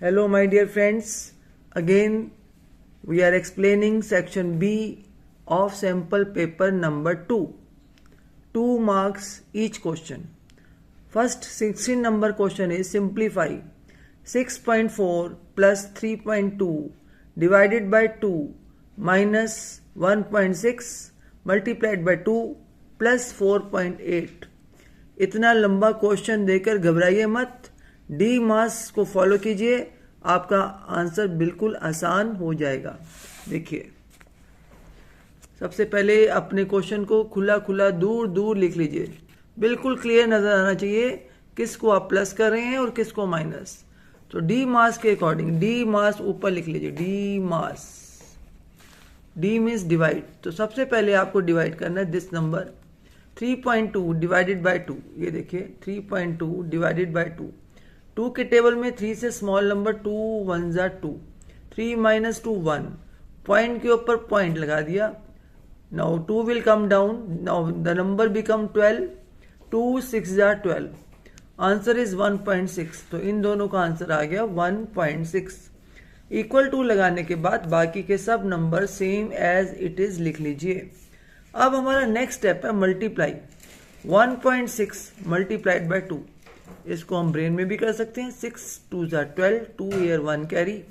Hello my dear friends, again we are explaining section B of sample paper number 2. 2 marks each question. First 16 number question is simplify 6.4 plus 3.2 divided by 2 minus 1.6 multiplied by 2 plus 4.8. इतना लंबा question देकर घबराइए मत, D मास को follow कीजिए, आपका answer बिल्कुल आसान हो जाएगा। देखिए, सबसे पहले अपने क्वेश्चन को खुला खुला दूर दूर लिख लीजिए, बिल्कुल क्लियर नजर आना चाहिए किसको आप प्लस कर रहे हैं और किसको माइनस। तो डी मास के अकॉर्डिंग डी मास ऊपर लिख लीजिए, डी मास, डी मीन्स डिवाइड। तो सबसे पहले आपको डिवाइड करना है दिस नंबर 3.2 डिवाइडेड बाय 2। ये देखिए 3.2 डिवाइडेड बाय 2। 2 के टेबल में 3 से स्मॉल नंबर 2 1 जा 2, 3 माइनस 2 1, पॉइंट के ऊपर पॉइंट लगा दिया। Now 2 will come down, now the number become 12, 2 6 जा 12, आंसर इज 1.6। तो इन दोनों का आंसर आ गया 1.6। इक्वल टू लगाने के बाद बाकी के सब नंबर सेम एज इट इज लिख लीजिए। अब हमारा नेक्स्ट स्टेप है मल्टीप्लाई। 1.6 मल्टीप्लाइड बाय 2, इसको हम ब्रेन में भी कर सकते हैं। 6 2 जा 12, 2 ईयर 1 कैरी,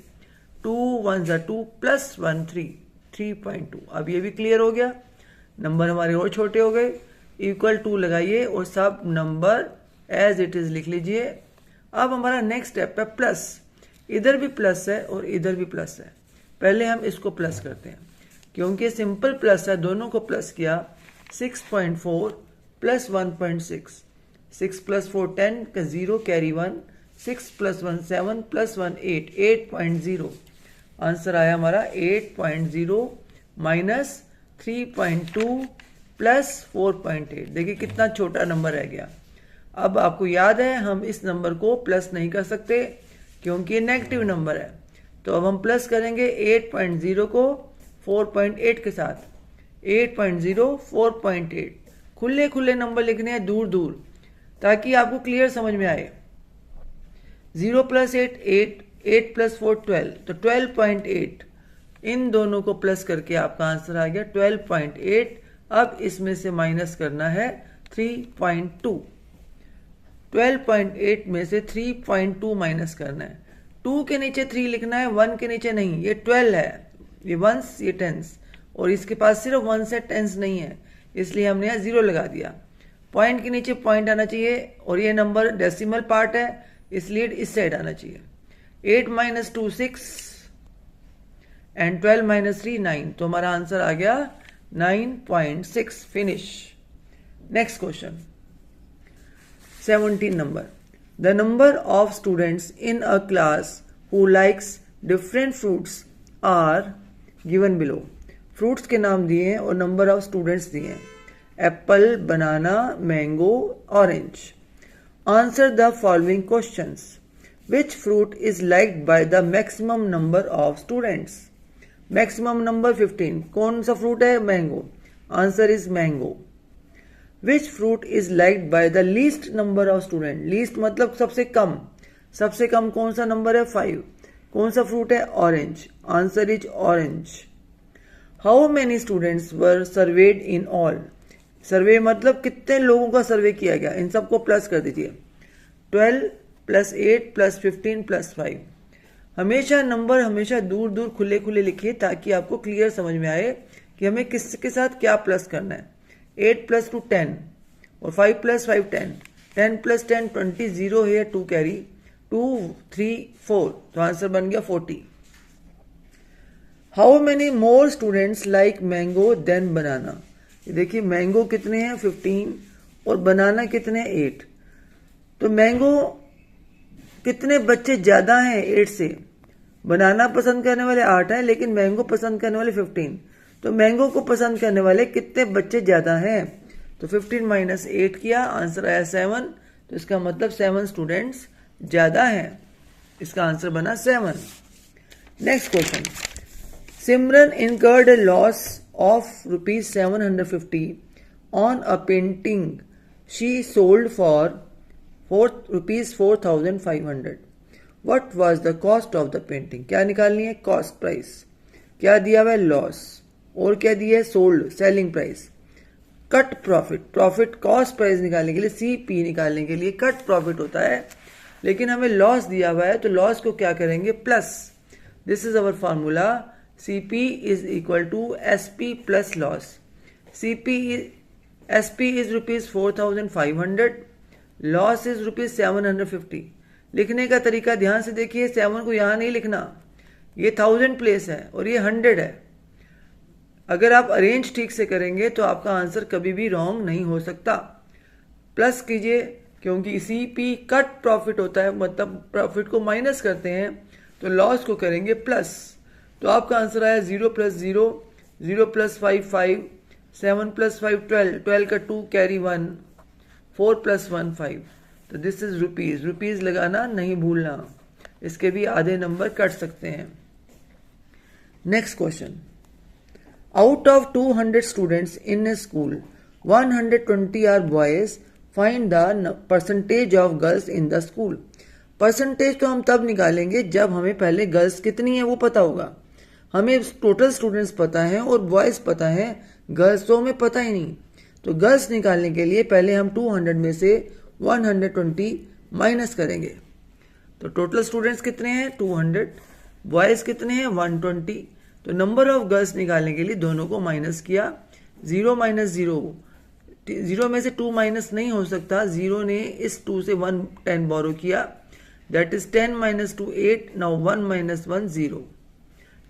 2 1 जा 2 प्लस 1 3, 3.2। अब ये भी क्लियर हो गया, नंबर हमारे और छोटे हो गए। इक्वल टू लगाइए और सब नंबर एज इट इज लिख लीजिए। अब हमारा नेक्स्ट स्टेप है प्लस। इधर भी प्लस है और इधर भी प्लस है। पहले हम इसको प्लस करते हैं, क्योंकि सिंपल प्लस है, दोनों को प्लस किया। 6.4 प्लस 1.6, 6 प्लस 4 10 का 0 कैरी 1, 6 प्लस 1 7 प्लस 1 8, 8.0। आंसर आया हमारा 8.0 माइनस 3.2 प्लस 4.8। देखिए कितना छोटा नंबर रह गया। अब आपको याद है हम इस नंबर को प्लस नहीं कर सकते क्योंकि ये नेगेटिव नंबर है। तो अब हम प्लस करेंगे 8.0 को 4.8 के साथ। 8.0 4.8, खुले खुले नंबर लिखने हैं दूर दूर ताकि आपको क्लियर समझ में आए। 0 प्लस 8 8, 8 प्लस 4 12, तो 12.8। इन दोनों को प्लस करके आपका आंसर आ गया 12.8। अब इसमें से माइनस करना है 3.2। 12.8 में से 3.2 माइनस करना है। 2 के नीचे 3 लिखना है, 1 के नीचे नहीं। ये 12 है, ये वंस, ये टेंस, और इसके पास सिर्फ 1 से टेंस नहीं है, इसलिए हमने यहाँ 0 लगा दिया। पॉइंट के नीचे पॉइंट आना चाहिए और ये नंबर डेसिमल पार्ट है, इसलिए इस साइड आना चाहिए। 8 माइनस 2 6 एंड 12 माइनस 3 9। तो हमारा आंसर आ गया 9.6। Finish. Next question 17 number. The number of students in a class who likes different fruits are given below. Fruits के नाम दिए हैं और number of students दिए हैं। Apple, banana, mango, orange. Answer the following questions. Which fruit is liked by the maximum number of students? Maximum number 15. कौन सा fruit है? Mango. Answer is mango. Which fruit is liked by the least number of students? Least मतलब सबसे कम। सबसे कम कौन सा number है? 5। कौन सा फ्रूट है? Orange. Answer is orange. How many students were surveyed in all? Survey मतलब कितने लोगों का सर्वे किया गया। इन सबको प्लस कर दीजिए। 12 प्लस 8 प्लस 15 प्लस 5। हमेशा नंबर हमेशा दूर दूर खुले खुले लिखिए ताकि आपको क्लियर समझ में आए कि हमें किसके साथ क्या प्लस करना है। 8 प्लस 2 10 और 5 प्लस 5 10, 10 प्लस 10 20, 0 है 2 कैरी, 2 3 4, तो आंसर बन गया 40। How many more students like mango than banana? देखिए मैंगो कितने हैं? 15, और बनाना कितने हैं? 8। तो मैंगो कितने बच्चे ज्यादा हैं 8 से? बनाना पसंद करने वाले 8 हैं, लेकिन मैंगो पसंद करने वाले 15। तो मैंगो को पसंद करने वाले कितने बच्चे ज्यादा हैं? तो 15 माइनस 8 किया, आंसर आया 7। तो इसका मतलब 7 स्टूडेंट्स ज्यादा हैं, इसका आंसर बना 7। Next question. Simran incurred A loss of ₹750 on a painting she sold for ₹4,500. What was the cost of the painting, क्या निकालनी है, कॉस्ट प्राइस, क्या दिया हुआ है, लॉस, और क्या दिया है, sold, selling price. Cut profit, profit cost price निकालने के लिए, सीपी निकालने के लिए कट प्रॉफिट होता है, लेकिन हमें लॉस दिया हुआ है तो लॉस को क्या करेंगे, plus, this is our formula, CP is equal to SP plus loss. SP is ₹4,500, loss is ₹750। लिखने का तरीका ध्यान से देखिए, 7 को यहां नहीं लिखना, ये 1000 प्लेस है और ये 100 है। अगर आप अरेंज ठीक से करेंगे तो आपका आंसर कभी भी रॉन्ग नहीं हो सकता। प्लस कीजिए, क्योंकि सीपी कट प्रॉफिट होता है, मतलब प्रॉफिट को माइनस करते हैं, तो लॉस को करेंगे प्लस। तो आपका आंसर आया 0 + 0, 0 + 5 5, 7 + 5 12, 12 का 2 कैरी 1, 4 + 1 5। तो दिस इज रुपीज, रुपीज लगाना नहीं भूलना, इसके भी आधे नंबर कट सकते हैं। Next question, out of 200 students in a school 120 are boys, find the percentage of girls in the school. Percentage तो हम तब निकालेंगे जब हमें पहले गर्ल्स कितनी है वो पता होगा। हमें टोटल स्टूडेंट्स पता है और बॉयज पता है, गर्ल्स तो हमें पता ही नहीं। तो गर्ल्स निकालने के लिए पहले हम 200 में से 120 माइनस करेंगे। तो टोटल स्टूडेंट्स कितने हैं, 200, बॉयज कितने हैं, 120। तो नंबर ऑफ गर्ल्स निकालने के लिए दोनों को माइनस किया, 0 - 0, 0 में से 2 माइनस नहीं हो सकता, 0 ने इस 2 से 1 10 बोरो किया, that is 10 - 2 8, now 1 - 1 0,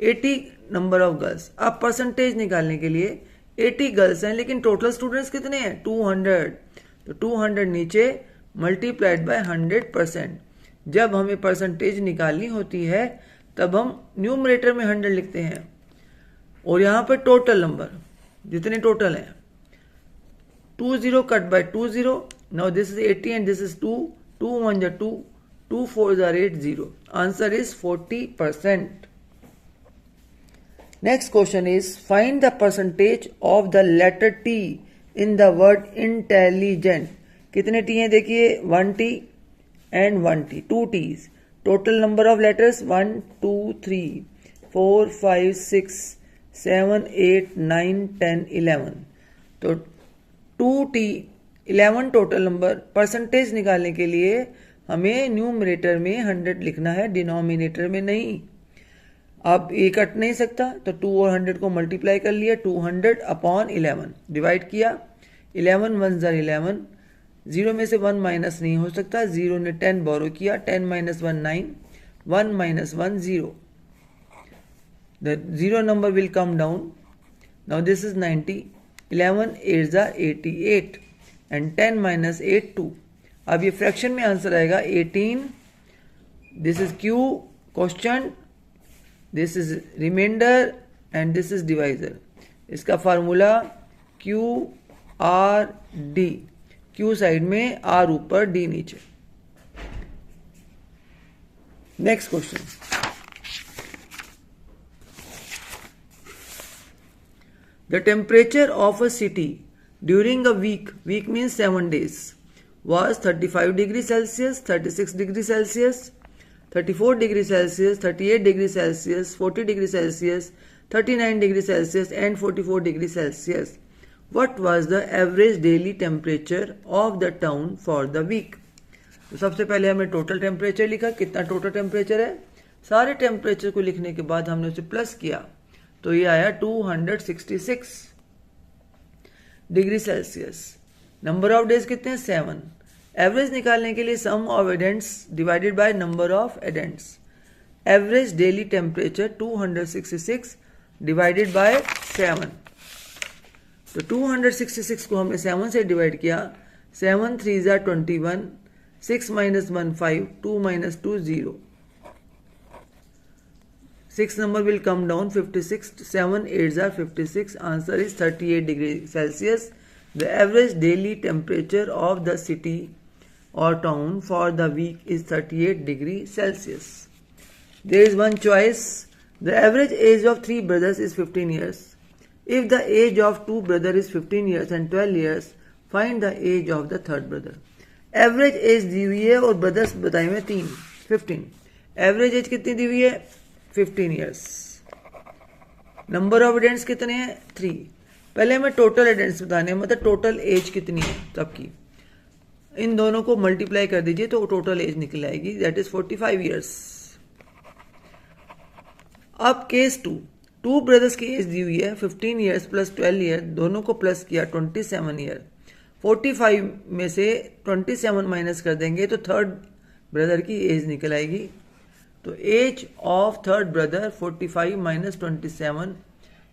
80 number of girls. अब परसेंटेज निकालने के लिए 80 गर्ल्स हैं, लेकिन टोटल स्टूडेंट्स कितने हैं, 200। तो 200 नीचे मल्टीप्लाइड बाय 100%। जब हमें परसेंटेज निकालनी होती है तब हम न्यूमरेटर में 100 लिखते हैं, और यहां पर टोटल नंबर जितने टोटल हैं, 20 cut by 20, now this is 80 and this is 2, 2 1 जा 2, 2 4 are 8 0, answer is 40%। Next question is find the percentage of the letter T in the word intelligent. कितने टी हैं देखिए, 1 T and 1 T, 2 Ts. Total number of letters 1 2 3 4 5 6 7 8 9 10 11। तो 2t 11 total number. Percentage निकालने के लिए हमें numerator में 100 लिखना है, डिनोमिनेटर में नहीं। अब ये कट नहीं सकता, तो 2 और 100 को मल्टीप्लाई कर लिया, 200 अपॉन 11 डिवाइड किया, 11 1 जार 11, 0 में से 1 माइनस नहीं हो सकता, 0 ने 10 बोरो किया, 10 - 1 9, 1 - 1 0, the 0 number will come down. Now this is 90, 11 8 are 88 and 10 - 8 2। अब ये फ्रैक्शन में आंसर आएगा 18, this is Q question, this is remainder and this is divisor। इसका फार्मूला QRD, Q साइड में, R ऊपर, D नीचे। Next question, the temperature of a city during a week, week means 7 days, was 35 degrees Celsius, 36 degrees Celsius, 34 degrees Celsius, 38 degrees Celsius, 40 degrees Celsius, 39 degrees Celsius and 44 degrees Celsius। What was the average daily temperature of the town for the week? तो सबसे पहले हमने total temperature लिखा, कितना total temperature है, सारे temperature को लिखने के बाद हमने उसे प्लस किया, तो ये आया 266 degree Celsius. Number of days कितने हैं, 7। एवरेज निकालने के लिए sum of addends divided by number of addends. Average daily temperature 266 divided by 7। तो 266 को हमने 7 से डिवाइड किया, 7 3 jar 21, 6 - 1 5, 2 - 2 0, 6 number will come down, 56, 7 8 are 56, answer is 38 degrees Celsius। The average daily temperature of the city or town for the week is 38 degrees Celsius। There is one choice, the average age of 3 brothers is 15 years। If the age of 2 brothers is 15 years and 12 years, find the age of the third brother। Average age दी हुई है और brothers बताए हुए 3, 15। Average age कितनी दी हुई है 15 years. Number of addends कितने हैं 3। पहले हमें टोटल एडेंट्स बताने हैं, मतलब टोटल एज कितनी है सबकी। इन दोनों को मल्टीप्लाई कर दीजिए तो टोटल एज निकल आएगी, दैट इज 45 ईयर्स। अब केस 2 ब्रदर्स की एज दी हुई है 15 ईयर्स प्लस 12 ईयर, दोनों को प्लस किया 27 ईयर। 45 में से 27 माइनस कर देंगे तो थर्ड ब्रदर की एज निकल आएगी। तो age of third brother 45 minus 27,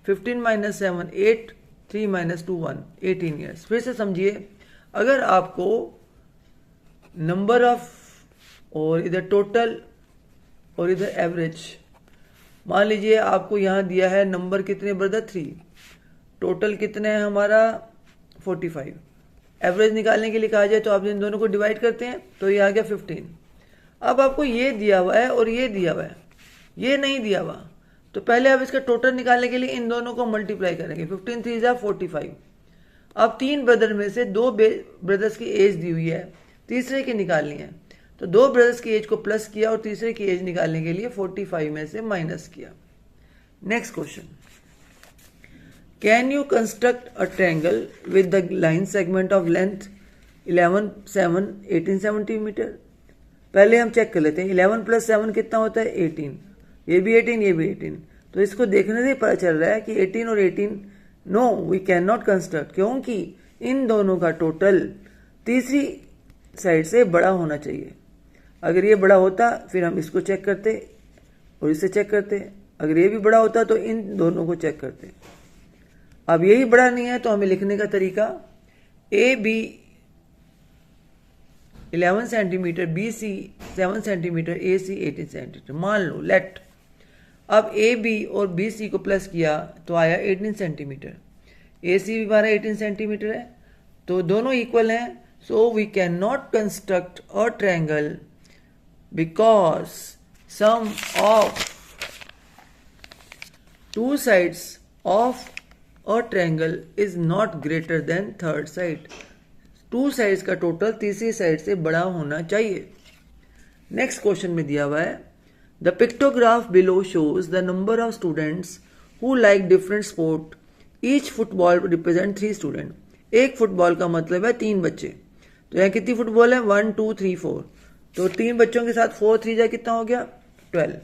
15 minus 7 8, 3 minus 2 1, 18 years. फिर से समझिए, अगर आपको नंबर ऑफ और इधर टोटल और इधर एवरेज, मान लीजिए आपको यहां दिया है नंबर कितने ब्रदर 3, टोटल कितने हैं हमारा 45, एवरेज निकालने के लिए कहा जाए तो आप इन दोनों को डिवाइड करते हैं तो ये आ गया 15। अब आपको ये दिया हुआ है और ये दिया हुआ है, ये नहीं दिया हुआ, तो पहले आप इसका टोटल निकालने के लिए इन दोनों को मल्टीप्लाई करेंगे। 15 3 जा 45। अब 3 ब्रदर में से 2 ब्रदर्स की एज दी हुई है, तीसरे की निकालनी है, तो 2 ब्रदर्स की एज को प्लस किया और तीसरे की एज निकालने के लिए 45 में से माइनस किया। Next question, can you construct a triangle with the line segment of length 11 7 18 centimetre. पहले हम चेक कर लेते हैं 11 प्लस 7 कितना होता है 18, ये भी 18 ये भी 18। तो इसको देखने से पता चल रहा है कि 18 और 18 no we can not construct, क्योंकि इन दोनों का टोटल तीसरी साइड से बड़ा होना चाहिए। अगर ये बड़ा होता फिर हम इसको चेक करते और इसे चेक करते, अगर ये भी बड़ा होता तो इन दोनों को चेक करते। अब यही बड़ा नहीं है तो हमें लिखने का तरीका A B 11 centimetre, B C 7 centimetre, A C 18 centimetre. मान लो लेट, अब ए बी और बी सी को प्लस किया तो आया 18 सेंटीमीटर, ए सी भी हमारा 18 सेंटीमीटर है, तो दोनों इक्वल हैं। So we can not construct a triangle because sum of two sides of a triangle is not greater than third side. Two sides का टोटल तीसरी साइड से बड़ा होना चाहिए। नेक्स्ट क्वेश्चन में दिया हुआ है, the pictograph below shows the number of students who like different sport, each football represent 3 student. एक फुटबॉल का मतलब है 3 बच्चे, तो यहाँ कितनी फुटबॉल है 1 2 3 4, तो 3 बच्चों के साथ 4 3 जा कितना हो गया 12।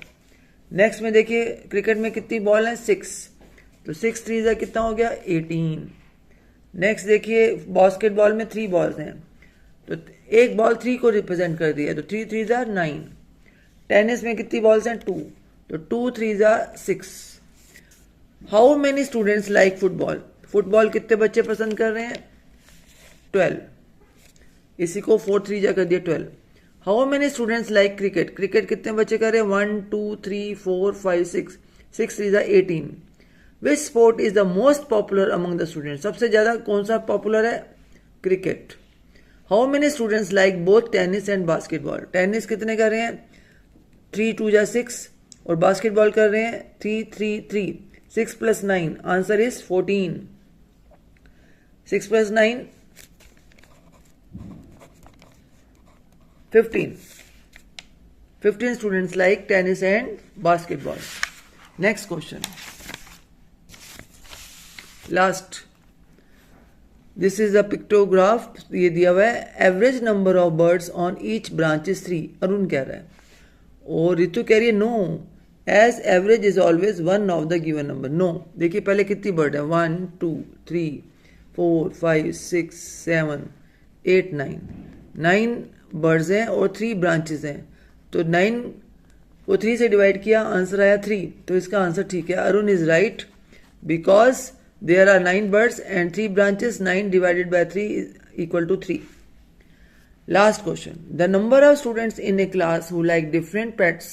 नेक्स्ट में देखिए क्रिकेट में कितनी बॉल है 6, तो 6 3 जा कितना हो गया 18। नेक्स्ट देखिए बास्केटबॉल में 3 बॉल्स हैं, तो एक बॉल 3 को रिप्रेजेंट कर दिया, तो 3 3 जा 9। टेनिस में कितनी बॉल्स हैं 2, तो 2 3 जा 6। How many students like football, football कितने बच्चे पसंद कर रहे हैं 12, इसी को 4 3 जा कर दिया 12। How many students like cricket, cricket कितने बच्चे कर रहे हैं 1 2 3 4 5 6, 6 3 जा 18। Which sport is the most popular among the students, सबसे ज्यादा कौन सा पॉपुलर है cricket. How many students like both tennis and basketball, tennis कितने कर रहे हैं 3 2 जा 6 और बास्केटबॉल कर रहे हैं 3 3 3, 6 plus 9, answer is 14। 6 plus 9 15, 15 students like tennis and basketball. Next question, last, this is a pictograph, ये दिया हुआ है average number of birds on each branch is 3, Arun कह रहा है, और रितु कह रही है no, as average is always one of the given number। no, देखिए पहले कितनी बर्ड है 1 2 3 4 5 6 7 8 9, 9 बर्ड्स हैं और 3 ब्रांचेस हैं, तो 9 को 3 से डिवाइड किया, आंसर आया 3, तो इसका आंसर ठीक है। Arun is right because there are 9 birds and 3 branches, 9 divided by 3 is equal to 3। Last question, the number of students in a class who like different pets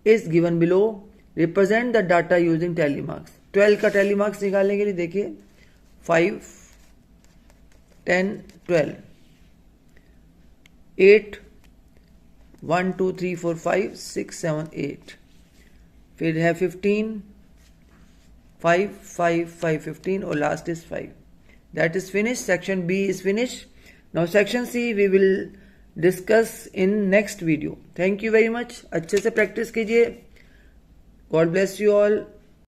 is given below, represent the data using tally marks. 12 का tally marks निकालने के लिए देखिए 5 10 12 8 1 2 3 4 5 6 7 8, फिर है 15 5 5 5 15 और last is 5। That is finish, section B is finish. Now section C we will discuss in next video. Thank you very much. अच्छे से प्रैक्टिस कीजिए। God bless you all.